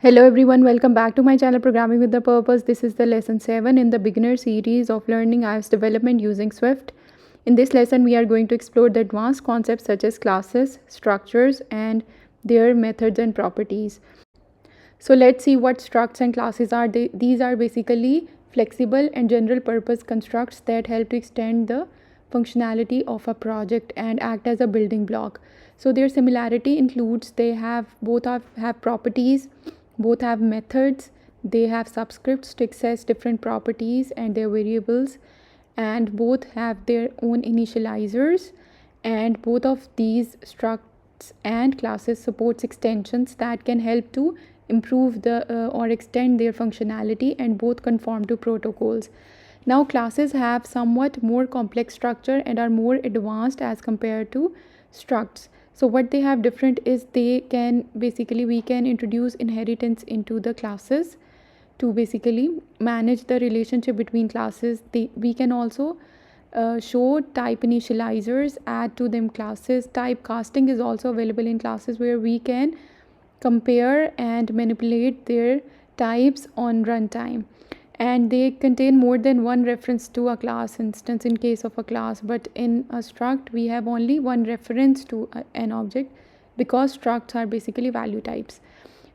Hello everyone, welcome back to my channel Programming with the Purpose. This is the lesson 7 in the beginner series of learning iOS development using Swift. In this lesson, we are going to explore the advanced concepts such as classes, structures, and their methods and properties. So let's see what structs and classes are. These are basically flexible and general purpose constructs that help to extend the functionality of a project and act as a building block. So their similarity includes they have properties, both have methods, they have subscripts to access different properties and their variables, and both have their own initializers, and both of these structs and classes supports extensions that can help to improve or extend their functionality, and both conform to protocols. Now classes have somewhat more complex structure and are more advanced as compared to structs. So what they have different is we can introduce inheritance into the classes to basically manage the relationship between classes. We can also show type initializers, add to them classes. Type casting is also available in classes, where we can compare and manipulate their types on runtime, and they contain more than one reference to a class instance in case of a class, but in a struct we have only one reference to an object, because structs are basically value types.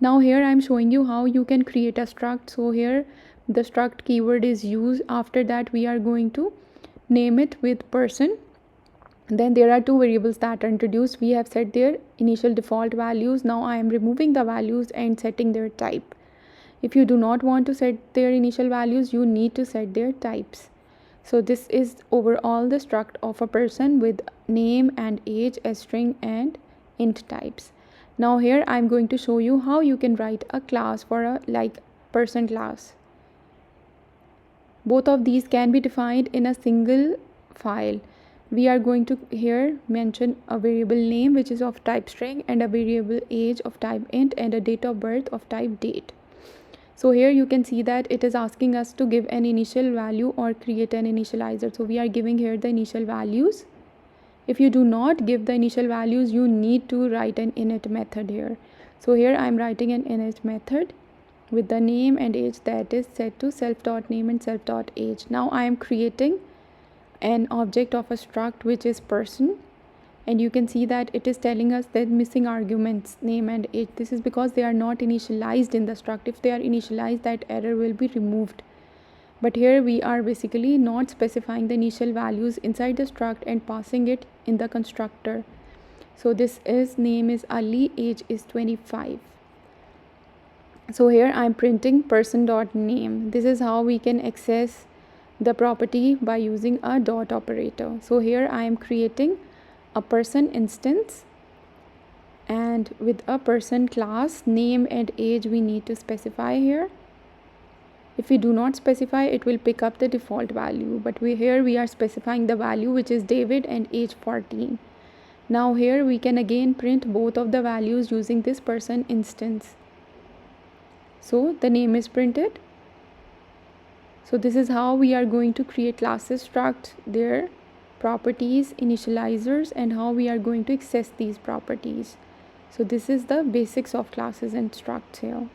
Now here I am showing you how you can create a struct. So here the struct keyword is used. After that we are going to name it with person. Then there are two variables that are introduced. We have set their initial default values. Now I am removing the values and setting their type. If you do not want to set their initial values, you need to set their types. So this is overall the struct of a person with name and age as string and int types. Now here I am going to show you how you can write a class for a person class. Both of these can be defined in a single file. We are going to here mention a variable name which is of type string, and a variable age of type int, and a date of birth of type date. So here you can see that it is asking us to give an initial value or create an initializer. So we are giving here the initial values. If you do not give the initial values, you need to write an init method here. So here I am writing an init method with the name and age that is set to self.name and self.age. Now I am creating an object of a struct which is person, and you can see that it is telling us that missing arguments name and age. This is because they are not initialized in the struct. If they are initialized, that error will be removed. But here we are basically not specifying the initial values inside the struct and passing it in the constructor. So this is name is Ali, age is 25. So here I am printing person.name. This is how we can access the property by using a dot operator. So here I am creating a person instance, and with a person class, name and age we need to specify here. If we do not specify, it will pick up the default value, but here we are specifying the value which is David and age 14. Now here we can again print both of the values using this person instance. So the name is printed. So this is how we are going to create classes, struct, their properties, initializers, and how we are going to access these properties. So this is the basics of classes and structs here.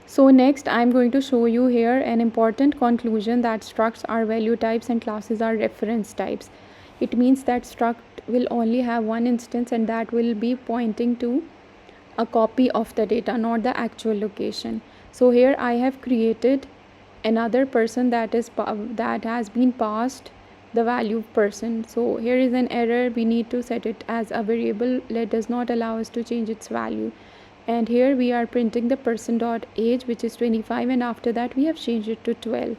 So next I am going to show you here an important conclusion, that structs are value types and classes are reference types. It means that struct will only have one instance, and that will be pointing to a copy of the data, not the actual location. So here I have created another person that has been passed the value person. So here is an error. We need to set it as a variable that does not allow us to change its value. And here we are printing the person.age which is 25, and after that we have changed it to 12.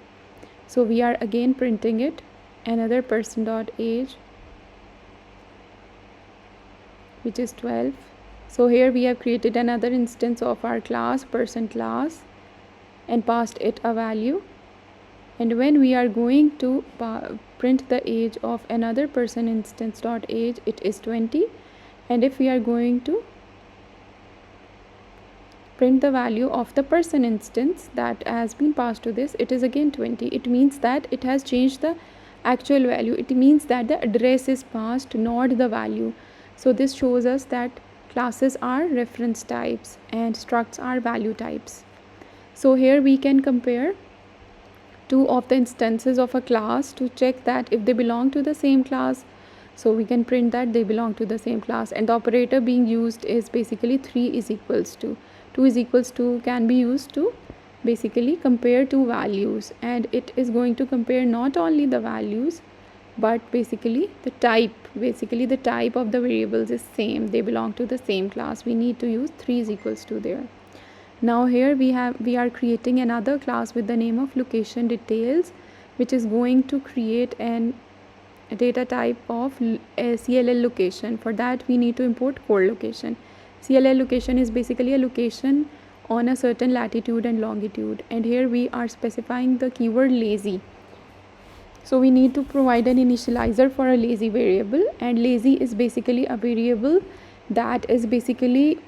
So we are again printing it, another person.age which is 12. So here we have created another instance of our class, person class, and passed it a value. And when we are going to print the age of another person instance.age, it is 20. And if we are going to print the value of the person instance that has been passed to this, it is again 20. It means that it has changed the actual value. It means that the address is passed, not the value. So this shows us that classes are reference types and structs are value types. So here we can compare two of the instances of a class to check that if they belong to the same class. So we can print that they belong to the same class, and the operator being used is basically 3 is equals to. 2 is equals to can be used to basically compare two values, and it is going to compare not only the values but basically the type of the variables is same, they belong to the same class. We need to use 3 is equals to there. Now here we are creating another class with the name of location details, which is going to create a data type of CLL location. For that we need to import core location. CLL location is basically a location on a certain latitude and longitude, and here we are specifying the keyword lazy. So we need to provide an initializer for a lazy variable, and lazy is basically a variable that is basically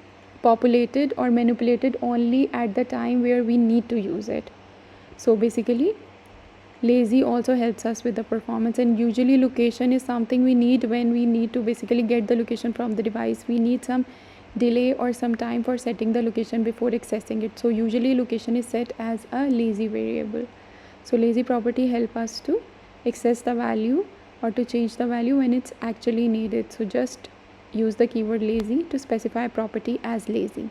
populated or manipulated only at the time where we need to use it. So basically lazy also helps us with the performance, and usually location is something we need when we need to basically get the location from the device. We need some delay or some time for setting the location before accessing it. So usually location is set as a lazy variable. So lazy property help us to access the value or to change the value when it's actually needed. So just use the keyword lazy to specify a property as lazy.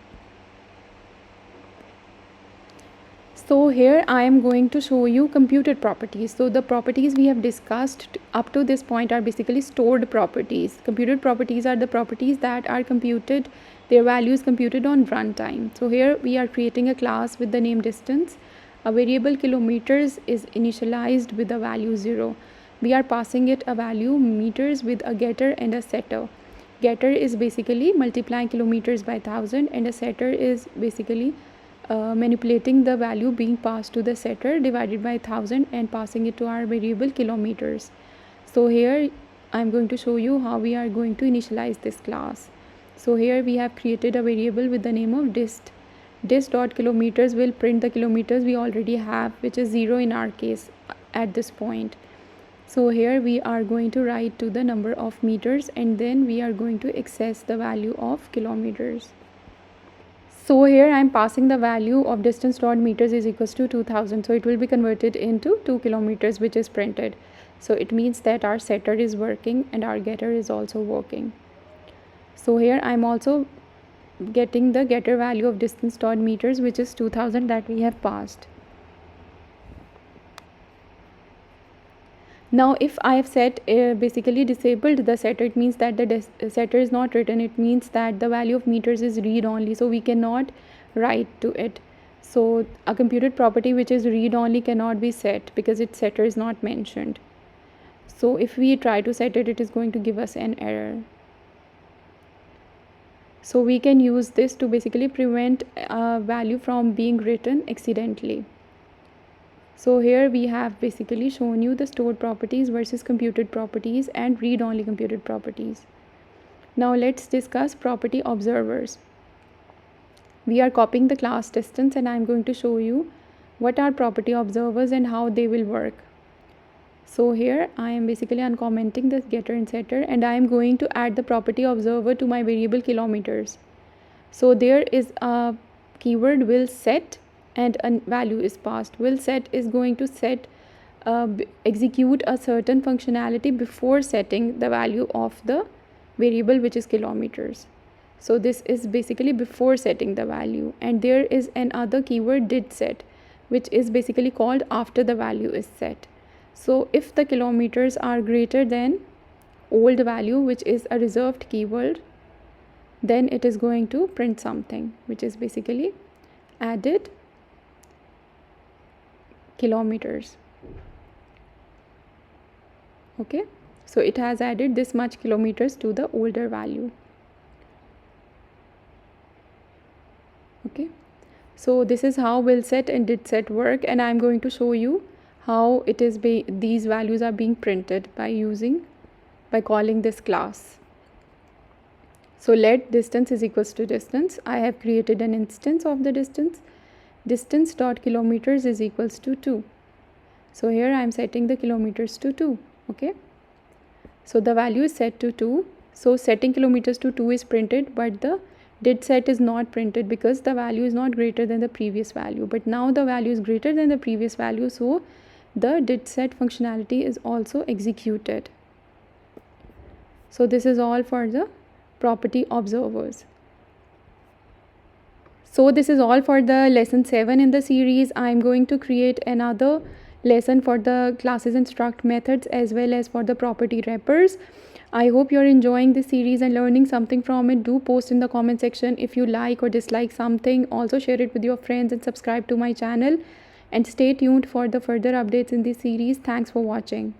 So here I am going to show you computed properties. So the properties we have discussed up to this point are basically stored properties. Computed properties are the properties that are computed, their value is computed on runtime. So here we are creating a class with the name distance. A variable kilometers is initialized with the value 0. We are passing it a value meters with a getter and a setter. Getter is basically multiplying kilometers by 1000, and a setter is basically manipulating the value being passed to the setter divided by 1000 and passing it to our variable kilometers. So here I'm going to show you how we are going to initialize this class. So here we have created a variable with the name of dist. Dist.kilometers will print the kilometers we already have, which is 0 in our case at this point. So here we are going to write to the number of meters, and then we are going to access the value of kilometers. So here I am passing the value of distance.meters is equals to 2000. So it will be converted into 2 kilometers, which is printed. So it means that our setter is working and our getter is also working. So here I am also getting the getter value of distance.meters, which is 2000 that we have passed. Now if I have set basically disabled the setter, it means that the setter is not written. It means that the value of meters is read only, so we cannot write to it. So a computed property which is read only cannot be set because its setter is not mentioned. So if we try to set it, it is going to give us an error. So we can use this to basically prevent a value from being written accidentally. So here we have basically shown you the stored properties versus computed properties and read-only computed properties. Now let's discuss property observers. We are copying the class distance, and I am going to show you what are property observers and how they will work. So here I am basically uncommenting this getter and setter, and I am going to add the property observer to my variable kilometers. So there is a keyword will set and a value is passed. Will set is going to set execute a certain functionality before setting the value of the variable, which is kilometers. So this is basically before setting the value, and there is another keyword did set, which is basically called after the value is set. So if the kilometers are greater than old value, which is a reserved keyword, then it is going to print something, which is basically added kilometers. Okay, so it has added this much kilometers to the older value. Okay, so this is how will set and did set work, and I am going to show you how it is these values are being printed by calling this class. So let distance is equals to distance. I have created an instance of the distance. Distance.kilometers is equals to 2. So here I am setting the kilometers to 2. Okay, so the value is set to 2. So setting kilometers to 2 is printed, but the did set is not printed because the value is not greater than the previous value. But now the value is greater than the previous value, so the did set functionality is also executed. So this is all for the property observers. So this is all for the lesson 7 in the series. I am going to create another lesson for the classes and struct methods as well as for the property wrappers. I hope you're enjoying this series and learning something from it. Do post in the comment section if you like or dislike something. Also share it with your friends and subscribe to my channel. And stay tuned for the further updates in this series. Thanks for watching.